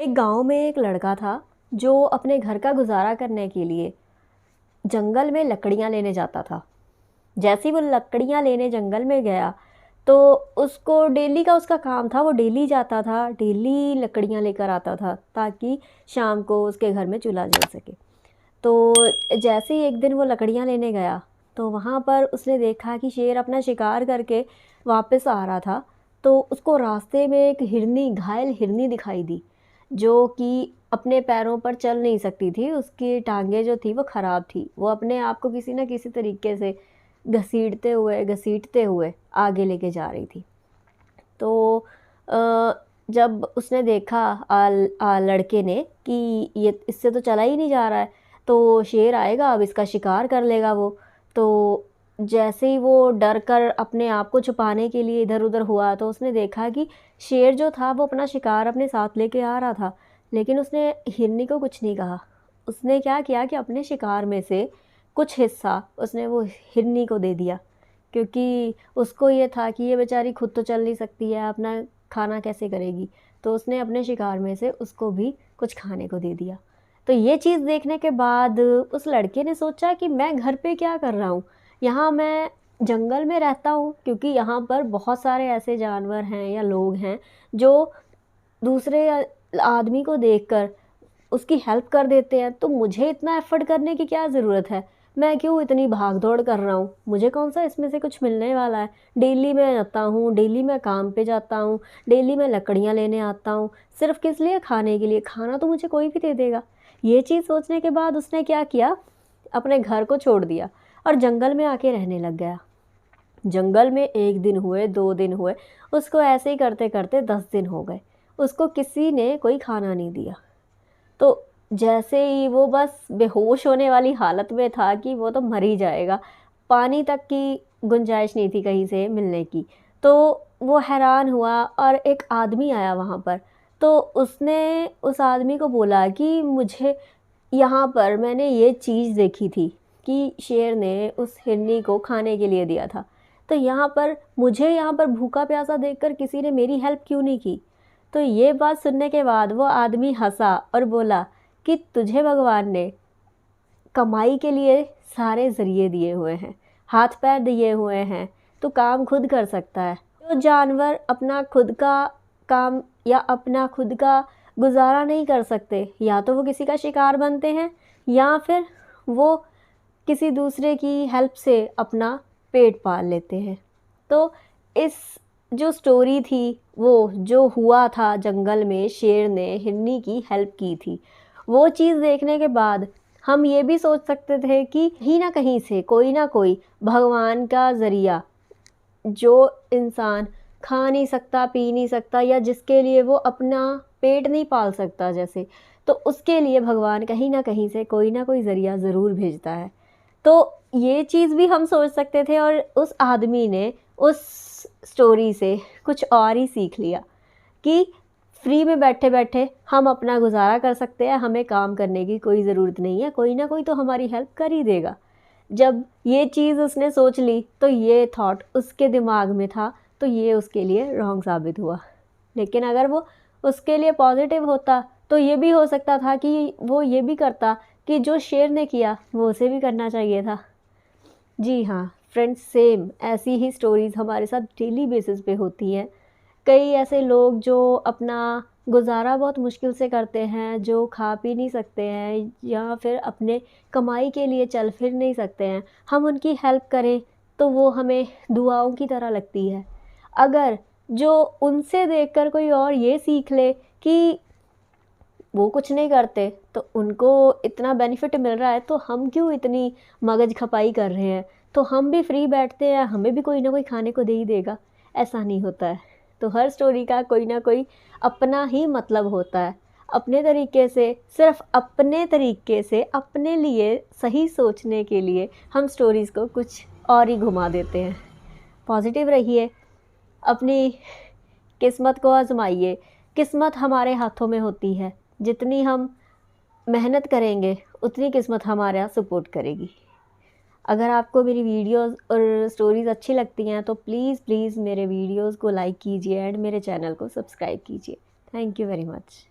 एक गांव में एक लड़का था जो अपने घर का गुजारा करने के लिए जंगल में लकड़ियां लेने जाता था। जैसे ही वो लकड़ियां लेने जंगल में गया तो उसको डेली का उसका काम था, वो डेली जाता था, डेली लकड़ियां लेकर आता था ताकि शाम को उसके घर में चूल्हा जल सके। तो जैसे ही एक दिन वो लकड़ियां लेने गया तो वहाँ पर उसने देखा कि शेर अपना शिकार करके वापस आ रहा था। तो उसको रास्ते में एक हिरनी, घायल हिरनी दिखाई दी जो कि अपने पैरों पर चल नहीं सकती थी। उसकी टांगें जो थी वो ख़राब थी। वो अपने आप को किसी न किसी तरीके से घसीटते हुए आगे लेके जा रही थी। तो जब उसने देखा लड़के ने कि ये इससे तो चला ही नहीं जा रहा है, तो शेर आएगा, अब इसका शिकार कर लेगा वो। तो जैसे ही वो डर कर अपने आप को छुपाने के लिए इधर उधर हुआ तो उसने देखा कि शेर जो था वो अपना शिकार अपने साथ लेके आ रहा था, लेकिन उसने हिरनी को कुछ नहीं कहा। उसने क्या किया कि अपने शिकार में से कुछ हिस्सा उसने वो हिरनी को दे दिया, क्योंकि उसको ये था कि ये बेचारी खुद तो चल नहीं सकती है, अपना खाना कैसे करेगी। तो उसने अपने शिकार में से उसको भी कुछ खाने को दे दिया। तो ये चीज़ देखने के बाद उस लड़के ने सोचा कि मैं घर पे क्या कर रहा हूँ, यहाँ मैं जंगल में रहता हूँ, क्योंकि यहाँ पर बहुत सारे ऐसे जानवर हैं या लोग हैं जो दूसरे आदमी को देखकर उसकी हेल्प कर देते हैं। तो मुझे इतना एफ़र्ट करने की क्या ज़रूरत है, मैं क्यों इतनी भाग दौड़ कर रहा हूँ, मुझे कौन सा इसमें से कुछ मिलने वाला है। डेली मैं जाता हूँ, डेली मैं काम पे जाता हूँ, डेली मैं लकड़ियाँ लेने आता हूँ, सिर्फ़ किस लिए, खाने के लिए। खाना तो मुझे कोई भी दे देगा। ये चीज़ सोचने के बाद उसने क्या किया, अपने घर को छोड़ दिया और जंगल में आके रहने लग गया। जंगल में 1 दिन हुए, 2 दिन हुए, उसको ऐसे ही करते करते 10 दिन हो गए। उसको किसी ने कोई खाना नहीं दिया। तो जैसे ही वो बस बेहोश होने वाली हालत में था कि वो तो मर ही जाएगा, पानी तक की गुंजाइश नहीं थी कहीं से मिलने की। तो वो हैरान हुआ और एक आदमी आया वहाँ पर। तो उसने उस आदमी को बोला कि मुझे यहाँ पर मैंने ये चीज़ देखी थी कि शेर ने उस हिरनी को खाने के लिए दिया था। तो यहाँ पर मुझे यहाँ पर भूखा प्यासा देखकर किसी ने मेरी हेल्प क्यों नहीं की। तो ये बात सुनने के बाद वो आदमी हंसा और बोला कि तुझे भगवान ने कमाई के लिए सारे ज़रिए दिए हुए हैं, हाथ पैर दिए हुए हैं, तो काम खुद कर सकता है। जो जानवर अपना खुद का काम या अपना खुद का गुजारा नहीं कर सकते, या तो वो किसी का शिकार बनते हैं या फिर वो किसी दूसरे की हेल्प से अपना पेट पाल लेते हैं। तो इस जो स्टोरी थी, वो जो हुआ था जंगल में, शेर ने हिरनी की हेल्प की थी, वो चीज़ देखने के बाद हम ये भी सोच सकते थे कि कहीं ना कहीं से कोई ना कोई भगवान का ज़रिया, जो इंसान खा नहीं सकता, पी नहीं सकता, या जिसके लिए वो अपना पेट नहीं पाल सकता जैसे, तो उसके लिए भगवान कहीं ना कहीं से कोई ना कोई ज़रिया ज़रूर भेजता है। तो ये चीज़ भी हम सोच सकते थे और उस आदमी ने उस स्टोरी से कुछ और ही सीख लिया कि फ्री में बैठे बैठे हम अपना गुजारा कर सकते हैं, हमें काम करने की कोई ज़रूरत नहीं है, कोई ना कोई तो हमारी हेल्प कर ही देगा। जब ये चीज़ उसने सोच ली तो ये थॉट उसके दिमाग में था, तो ये उसके लिए रॉन्ग साबित हुआ। लेकिन अगर वो उसके लिए पॉजिटिव होता तो ये भी हो सकता था कि वो ये भी करता कि जो शेर ने किया वो उसे भी करना चाहिए था। जी हाँ फ्रेंड्स, सेम ऐसी ही स्टोरीज़ हमारे साथ डेली बेसिस पे होती हैं। कई ऐसे लोग जो अपना गुज़ारा बहुत मुश्किल से करते हैं, जो खा पी नहीं सकते हैं या फिर अपने कमाई के लिए चल फिर नहीं सकते हैं, हम उनकी हेल्प करें तो वो हमें दुआओं की तरह लगती है। अगर जो उनसे देखकर कोई और ये सीख ले कि वो कुछ नहीं करते तो उनको इतना बेनिफिट मिल रहा है, तो हम क्यों इतनी मगज खपाई कर रहे हैं, तो हम भी फ्री बैठते हैं, हमें भी कोई ना कोई खाने को दे ही देगा। ऐसा नहीं होता है। तो हर स्टोरी का कोई ना कोई अपना ही मतलब होता है। अपने तरीके से, सिर्फ अपने तरीके से, अपने लिए सही सोचने के लिए हम स्टोरीज़ को कुछ और ही घुमा देते हैं। पॉजिटिव रहिए, अपनी किस्मत को आजमाइए। किस्मत हमारे हाथों में होती है, जितनी हम मेहनत करेंगे उतनी किस्मत हमारा सपोर्ट करेगी। अगर आपको मेरी वीडियोस और स्टोरीज़ अच्छी लगती हैं तो प्लीज़ प्लीज़ मेरे वीडियोस को लाइक कीजिए एंड मेरे चैनल को सब्सक्राइब कीजिए। Thank you very much.